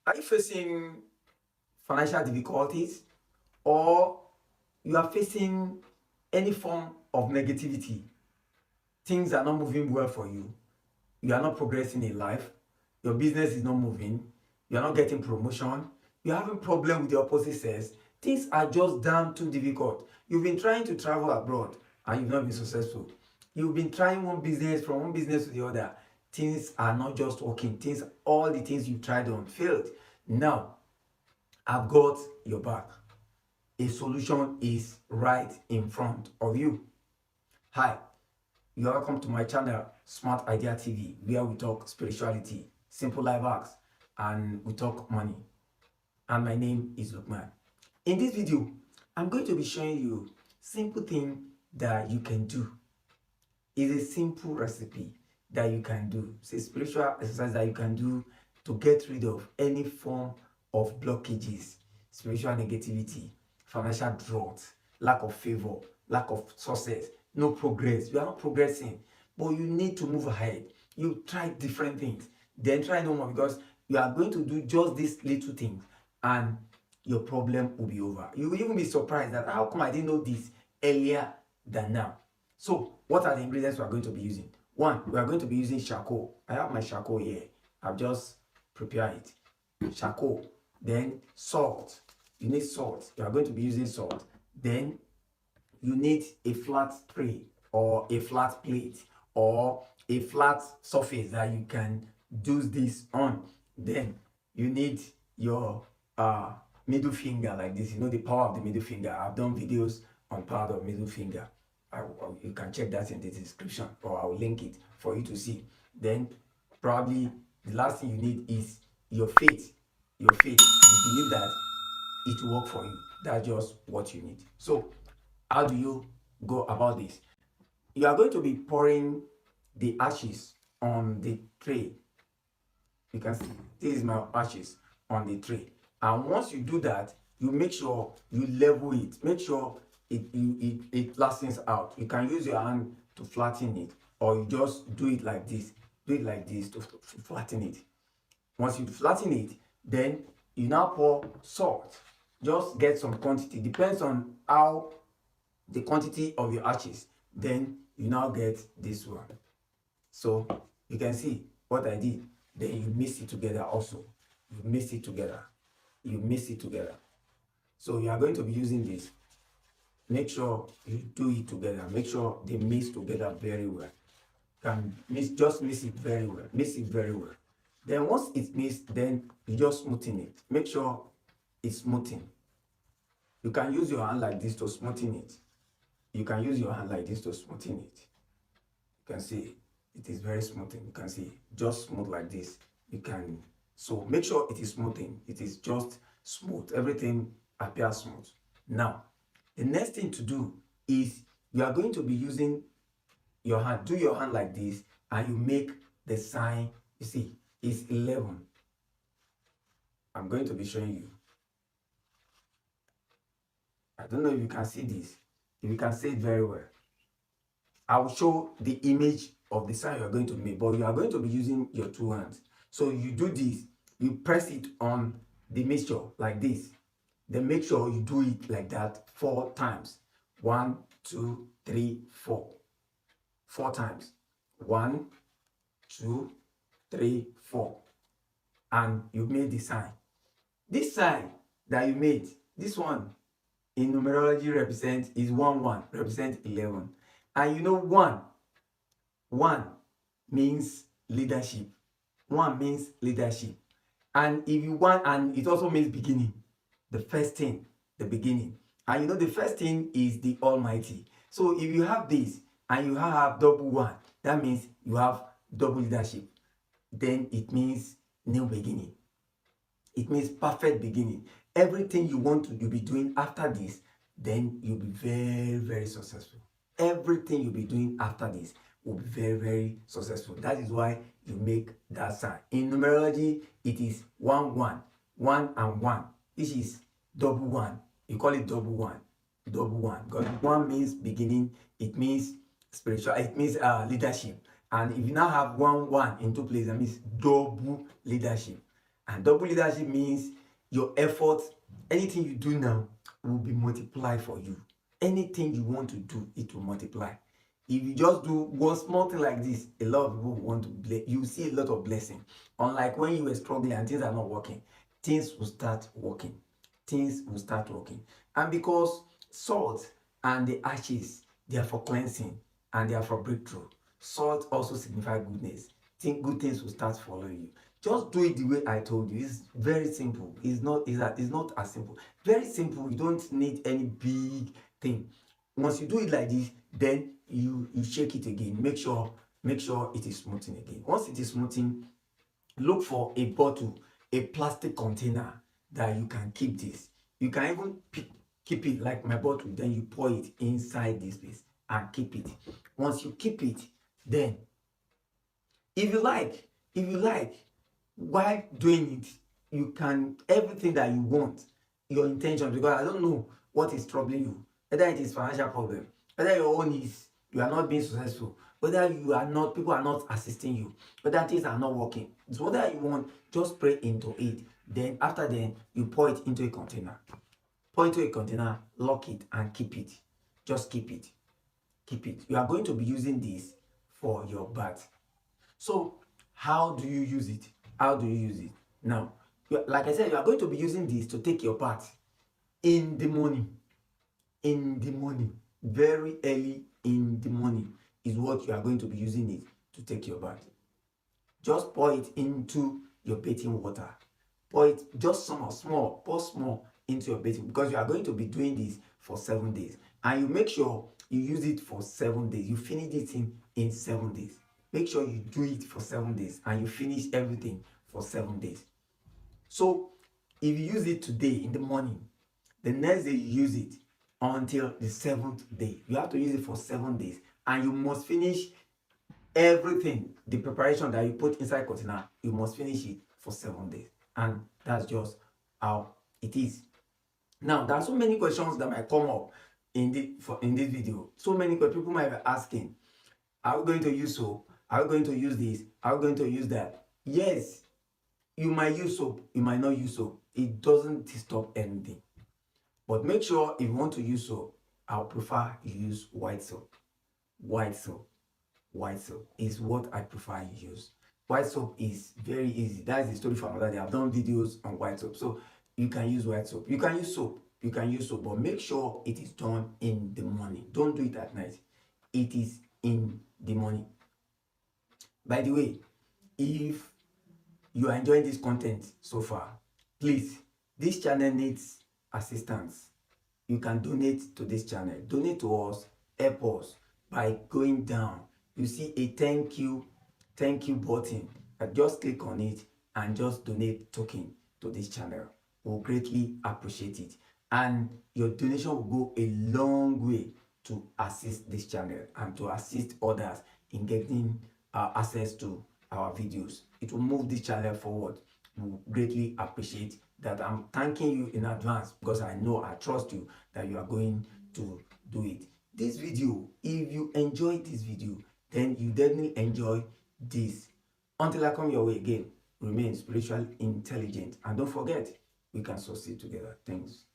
Are you facing financial difficulties, or you are facing any form of negativity? Things are not moving well for you. You are not progressing in life. Your business is not moving. You are not getting promotion. You're having problem with the opposite sex. Things are just damn too difficult. You've been trying to travel abroad and you've not been successful. You've been trying one business from one business to the other. Things are not just working. All the things you tried on failed. Now, I've got your back. A solution is right in front of you. Hi, you are welcome to my channel, Smart Idea TV, where we talk spirituality, simple life hacks, and we talk money. And my name is Lukman. In this video, I'm going to be showing you simple thing that you can do. It's a simple recipe that you can do. It's a spiritual exercise that you can do to get rid of any form of blockages, spiritual negativity, financial drought, lack of favor, lack of success, no progress. You are not progressing, but you need to move ahead. You try different things, then try no more, because you are going to do just these little things and your problem will be over. You will even be surprised that how come I didn't know this earlier than now. So what are the ingredients we are going to be using? One, we are going to be using charcoal. I have my charcoal here. I've just prepared it. Charcoal. Then salt. You need salt. You are going to be using salt. Then you need a flat tray or a flat plate or a flat surface that you can do this on. Then you need your middle finger like this. You know the power of the middle finger. I've done videos on power of middle finger. You can check that in the description, or I'll link it for you to see. Then probably the last thing you need is your faith. Your faith. You believe that it will work for you. That's just what you need. So how do you go about this? You are going to be pouring the ashes on the tray. You can see this is my ashes on the tray. And once you do that, you make sure you level it. Make sure it flattens out. You can use your hand to flatten it, or you just do it like this. Do it like this to flatten it. Once you flatten it, then you now pour salt. Just get some quantity. Depends on how the quantity of your ashes. Then you now get this one. So you can see what I did. Then you mix it together also. You mix it together. You mix it together. So you are going to be using this. Make sure you do it together. Make sure they mix together very well. Just mix it very well. Mix it very well. Then once it's mixed, then you just smoothen it. Make sure it's smoothing. You can use your hand like this to smoothen it. You can use your hand like this to smoothen it. You can see it is very smoothing. You can see just smooth like this. You can, so make sure it is smoothing. It is just smooth. Everything appears smooth. Now, the next thing to do is you are going to be using your hand. Do your hand like this and you make the sign. You see, it's 11. I'm going to be showing you. I don't know if you can see this. If you can see it very well. I will show the image of the sign you are going to make, but you are going to be using your two hands. So you do this. You press it on the mixture like this. Then make sure you do it like that 4 times. 1, 2, 3, 4. 4 times. 1, 2, 3, 4. And you made the sign. This sign that you made, this one in numerology represents is 1 1, represents 11. And you know 1 means leadership. 1 means leadership. And if you want, and it also means beginning. The first thing, the beginning. And you know the first thing is the Almighty. So if you have this and you have double 1, that means you have double leadership. Then it means new beginning. It means perfect beginning. Everything you want to be doing after this, then you'll be very, very successful. Everything you'll be doing after this will be very, very successful. That is why you make that sign. In numerology, it is 1 1. 1 and 1. This is double 1. You call it double 1. Double 1. Because 1 means beginning. It means spiritual. It means leadership. And if you now have 1 1 in 2 places, that means double leadership. And double leadership means your effort, anything you do now will be multiplied for you. Anything you want to do, it will multiply. If you just do one small thing like this, a lot of people want to you see a lot of blessing. Unlike when you were struggling and things are not working, things will start working. Things will start working. And because salt and the ashes, they are for cleansing and they are for breakthrough. Salt also signifies goodness. Think good things will start following you. Just do it the way I told you. It's very simple. It's not as simple. Very simple. You don't need any big thing. Once you do it like this, then you shake it again. Make sure it is smoothing again. Once it is smoothing, look for a bottle, a plastic container that you can keep this. You can even keep it like my bottle, then you pour it inside this place and keep it. Once you keep it, then if you like, while doing it, you can everything that you want, your intention, because I don't know what is troubling you, whether it is financial problem, whether your own is you are not being successful, whether people are not assisting you, whether things are not working. It's whatever you want, just pray into it. Then after then you pour it into a container. Lock it and keep it. Just keep it. You are going to be using this for your bath. So how do you use it? Now, like I said, you are going to be using this to take your bath in the morning. Very early in the morning is what you are going to be using it to take your bath. Just pour it into your bathing water. Pour it just small, pour small into your bathing, because you are going to be doing this for 7 days. And you make sure you use it for 7 days. You finish it in 7 days. Make sure you do it for 7 days and you finish everything for 7 days. So if you use it today in the morning, the next day you use it until the 7th day. You have to use it for 7 days, and you must finish everything, the preparation that you put inside container, you must finish it for 7 days. And that's just how it is. Now, there are so many questions that might come up in this video. So many people might be asking, are we going to use soap? Are we going to use this? Are we going to use that? Yes, you might use soap, you might not use soap. It doesn't stop anything. But make sure if you want to use soap, I'll prefer you use white soap. White soap is what I prefer you use. White soap is very easy. That's the story for another day. I've done videos on white soap. So you can use white soap. You can use soap, but make sure it is done in the morning. Don't do it at night. It is in the morning. By the way, if you are enjoying this content so far, please, this channel needs assistance. You can donate to this channel. Donate to us, help us by going down. You see a thank you button. Just click on it and just donate token to this channel. We'll greatly appreciate it. And your donation will go a long way to assist this channel and to assist others in getting access to our videos. It will move this channel forward. We greatly appreciate that. I'm thanking you in advance because I trust you that you are going to do it. This video, if you enjoyed this video, then you definitely enjoy this. Until I come your way again, remain spiritually intelligent, and don't forget, we can succeed together. Thanks.